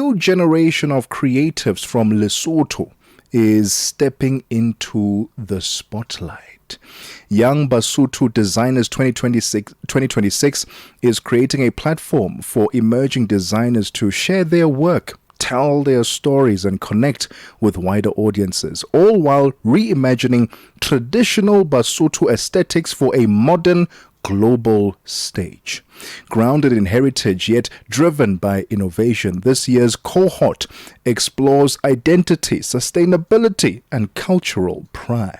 new generation of creatives from Lesotho is stepping into the spotlight. Young Basotho Designers 2026 is creating a platform for emerging designers to share their work, tell their stories, and connect with wider audiences, all while reimagining traditional Basotho aesthetics for a modern global stage. Grounded in heritage yet driven by innovation, this year's cohort explores identity, sustainability, and cultural pride.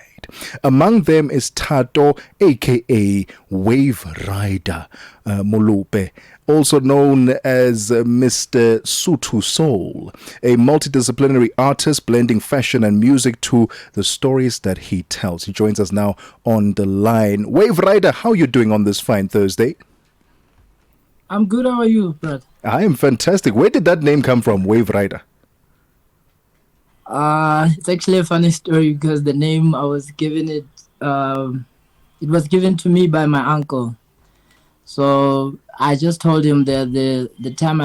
Among them is Thato, aka Rhyder, Molupe, also known as Mr. Sotho Soul, a multidisciplinary artist blending fashion and music to the stories that he tells. He joins us now on the line. Rhyder, how are you doing on this fine Thursday? I'm good. How are you, Brad? I am fantastic. Where did that name come from, Rhyder? It's actually a funny story because the name I was given it was given to me by my uncle. So I just told him that the time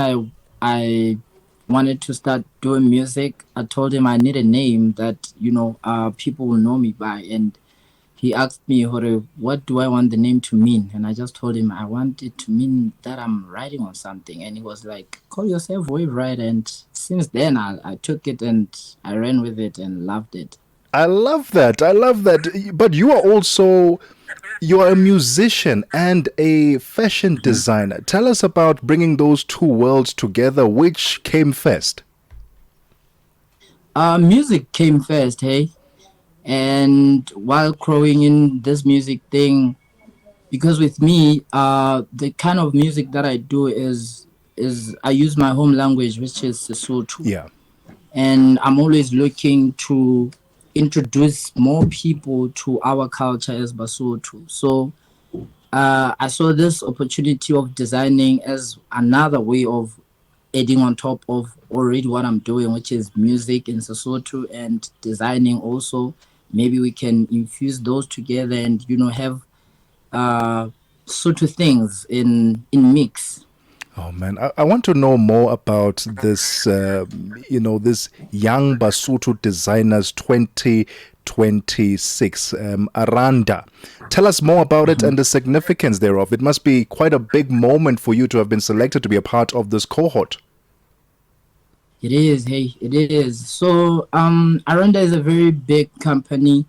I wanted to start doing music, I told him I need a name that people will know me by, and he asked me, what do I want the name to mean? And I just told him I want it to mean that I'm writing on something. And he was like, call yourself Rhyder. And since then, I took it and I ran with it and loved it. I love that. But you are a musician and a fashion designer. Tell us about bringing those two worlds together. Which came first? Music came first, hey? And while growing in this music thing, because with me, the kind of music that I do is I use my home language, which is Sesotho. Yeah. And I'm always looking to introduce more people to our culture as Basotho. So I saw this opportunity of designing as another way of adding on top of already what I'm doing, which is music in Sesotho and designing also. Maybe we can infuse those together and, have sort of things in mix. Oh man, I want to know more about this, this Young Basotho Designers 2026, Aranda. Tell us more about it and the significance thereof. It must be quite a big moment for you to have been selected to be a part of this cohort. It is, it is. So, Aranda is a very big company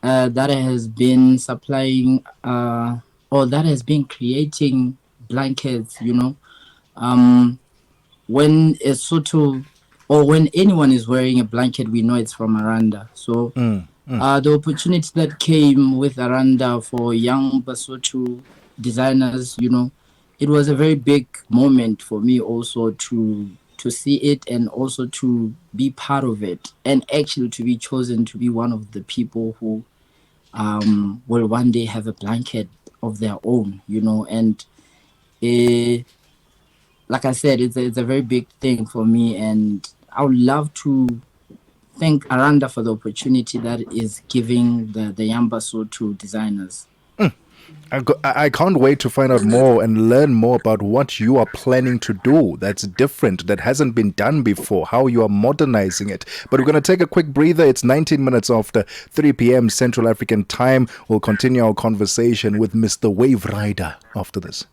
that has been supplying or that has been creating blankets, when it's when anyone is wearing a blanket, we know it's from Aranda. So, the opportunity that came with Aranda for young Basotho designers, it was a very big moment for me also to see it and also to be part of it and actually to be chosen to be one of the people who will one day have a blanket of their own, and like I said, it's a very big thing for me, and I would love to thank Aranda for the opportunity that is giving the young Basotho designers. I can't wait to find out more and learn more about what you are planning to do that's different, that hasn't been done before, how you are modernizing it. But we're going to take a quick breather. It's 19 minutes after 3 p.m. Central African time. We'll continue our conversation with Mr. Rhyder after this.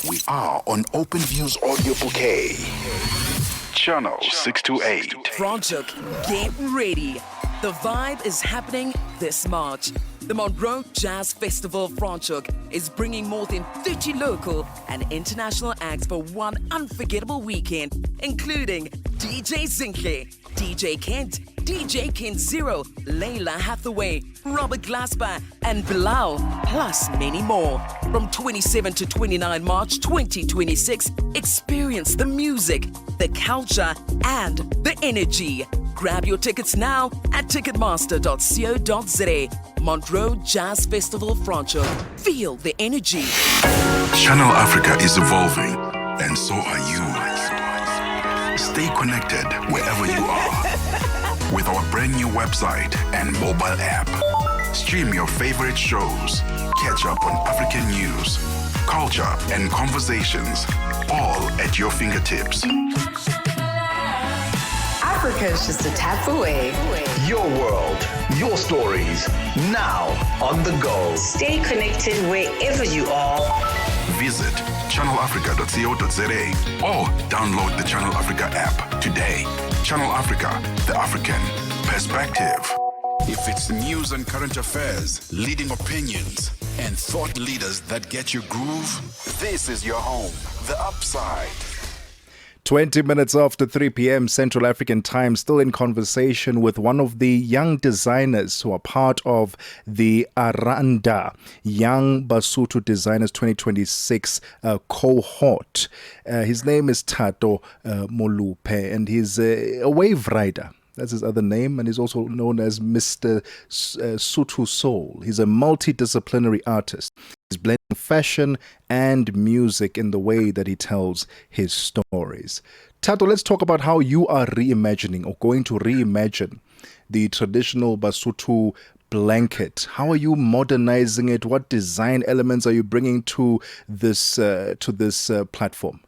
We are on Open Views Audio Bouquet. Channel 628. Franschhoek, get ready. The vibe is happening this March. The Monroe Jazz Festival Franschhoek is bringing more than 30 local and international acts for one unforgettable weekend, including DJ Zinhle, DJ Kent, DJ Kent Zero, Layla Hathaway, Robert Glasper, and Bilal, plus many more. From 27 to 29 March 2026, experience the music, the culture, and the energy. Grab your tickets now at ticketmaster.co.za. Monroe Jazz Festival Franschhoek. Feel the energy. Channel Africa is evolving, and so are you. Stay connected wherever you are with our brand new website and mobile app. Stream your favorite shows, catch up on African news, culture, and conversations, all at your fingertips. Africa is just a tap away. Your world, your stories, now on the go. Stay connected wherever you are. Visit channelafrica.co.za or download the Channel Africa app today. Channel Africa, the African perspective. If it's news and current affairs, leading opinions, and thought leaders that get your groove, this is your home, The Upside. 20 minutes after 3 p.m. Central African time, still in conversation with one of the young designers who are part of the Aranda Young Basotho Designers 2026 cohort. His name is Thato Molupe, and he's a wave rider. That's his other name, and he's also known as Mr. Sotho Soul. He's a multidisciplinary artist. He's blending fashion and music in the way that he tells his stories. Thato, let's talk about how you are reimagining or going to reimagine the traditional Basotho blanket. How are you modernizing it? What design elements are you bringing to this platform?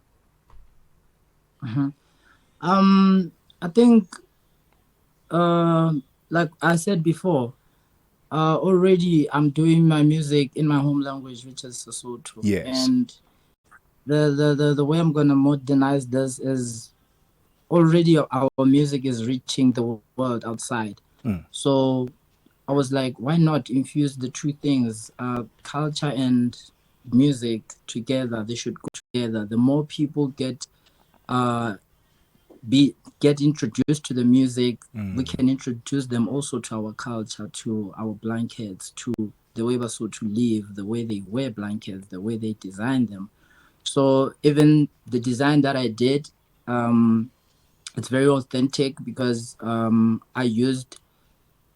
I think, like I said before, already I'm doing my music in my home language, which is Basotho. Yes. And the way I'm gonna modernize this is already our music is reaching the world outside. So I was like, why not infuse the two things, culture and music together? They should go together. The more people get introduced to the music, we can introduce them also to our culture, to our blankets, to the way Basotho live, the way they wear blankets, the way they design them. So even the design that I did, it's very authentic because I used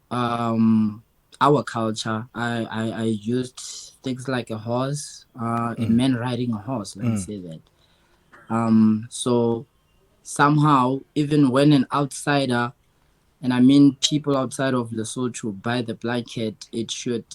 our culture. I used things like a horse, a man riding a horse, let's say that. So somehow, even when an outsider, and I mean people outside of Lesotho, buy the blanket, it should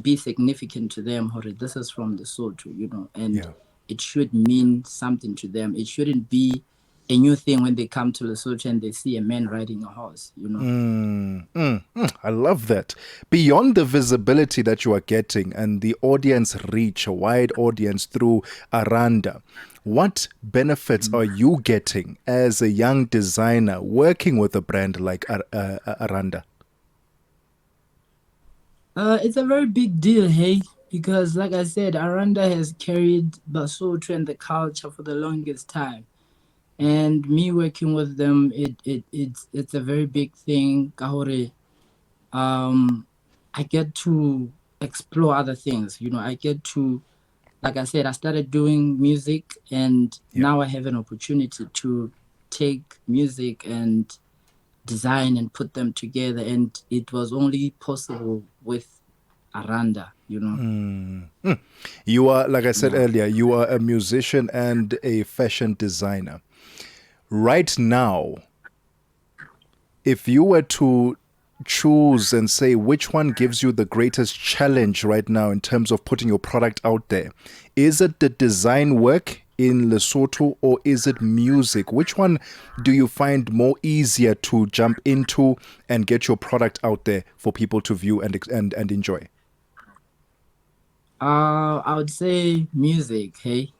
be significant to them. This is from Lesotho, and it should mean something to them. It shouldn't be a new thing when they come to Lesotho and they see a man riding a horse, I love that. Beyond the visibility that you are getting and the audience reach, a wide audience through Aranda, what benefits are you getting as a young designer working with a brand like Aranda? It's a very big deal, hey, because like I said, Aranda has carried Basotho and the culture for the longest time. And me working with them, it's a very big thing. I get to explore other things. I get to, like I said, I started doing music, and now I have an opportunity to take music and design and put them together. And it was only possible with Aranda, You are, like I said earlier, you are a musician and a fashion designer. Right now, if you were to choose and say which one gives you the greatest challenge right now in terms of putting your product out there, is it the design work in Lesotho or is it music? Which one do you find more easier to jump into and get your product out there for people to view and enjoy? I would say music, hey,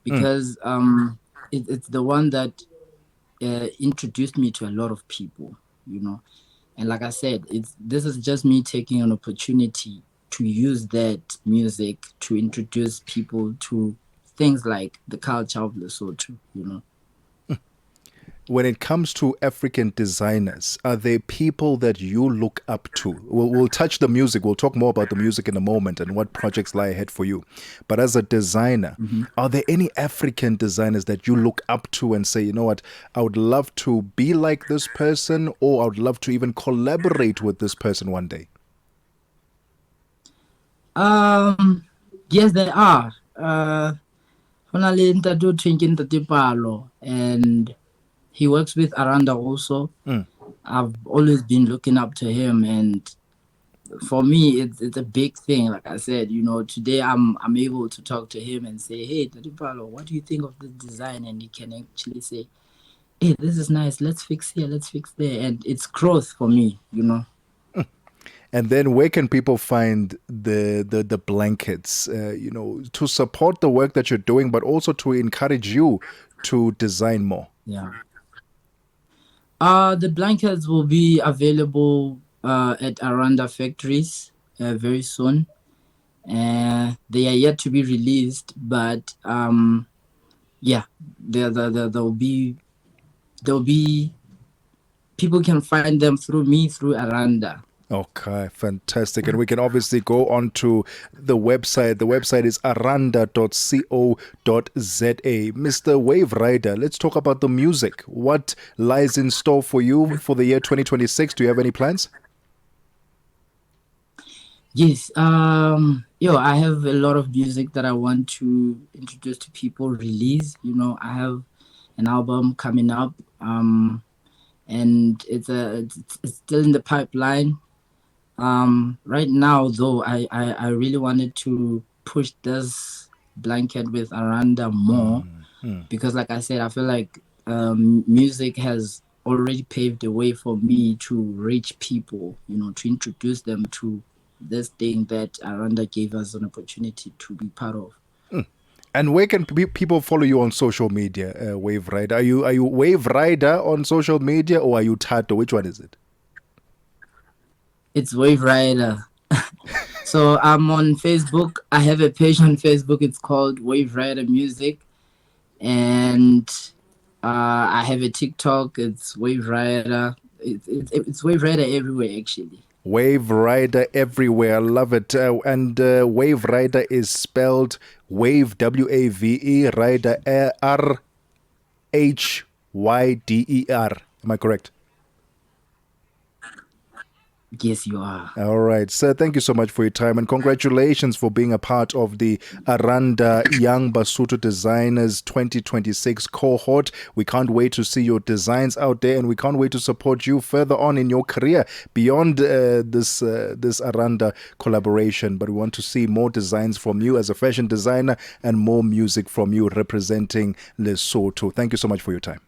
because it's the one that introduced me to a lot of people, and like I said, this is just me taking an opportunity to use that music to introduce people to things like the culture of Lesotho, When it comes to African designers, are there people that you look up to? We'll touch the music. We'll talk more about the music in a moment and what projects lie ahead for you. But as a designer, are there any African designers that you look up to and say, you know what, I would love to be like this person, or I would love to even collaborate with this person one day? Yes, there are. And he works with Aranda also. I've always been looking up to him, and for me, it's a big thing. Like I said, today I'm able to talk to him and say, "Hey, Tadipalo, what do you think of the design?" And he can actually say, hey, this is nice. Let's fix here, let's fix there. And it's growth for me, you know. And then where can people find the blankets, to support the work that you're doing, but also to encourage you to design more? Yeah. The blankets will be available at Aranda factories very soon. They are yet to be released, but yeah, there'll be people can find them through me through Aranda. Okay, fantastic. And we can obviously go on to the website. The website is aranda.co.za. Mr. Wave Rhyder, let's talk about the music. What lies in store for you for the year 2026? Do you have any plans? Yes, I have a lot of music that I want to introduce to people, release. You know, I have an album coming up, and it's still in the pipeline. Right now, though, I really wanted to push this blanket with Aranda more because, like I said, I feel like music has already paved the way for me to reach people, you know, to introduce them to this thing that Aranda gave us an opportunity to be part of. And where can people follow you on social media, Wave Rider? Are you Wave Rider on social media, or are you Thato? Which one is it? It's Wave Rider. So I'm on Facebook. I have a page on Facebook. It's called Wave Rider Music. And I have a TikTok. It's Wave Rider. It's Wave Rider everywhere, actually. Wave Rider everywhere. I love it. And Wave Rider is spelled Wave, W-A-V-E, Rider, R-H-Y-D-E-R. Am I correct? Yes, you are. All right, sir. Thank you so much for your time, and congratulations for being a part of the Aranda Young Basotho Designers 2026 cohort. We can't wait to see your designs out there, and we can't wait to support you further on in your career beyond this Aranda collaboration. But we want to see more designs from you as a fashion designer and more music from you representing Lesotho. Thank you so much for your time.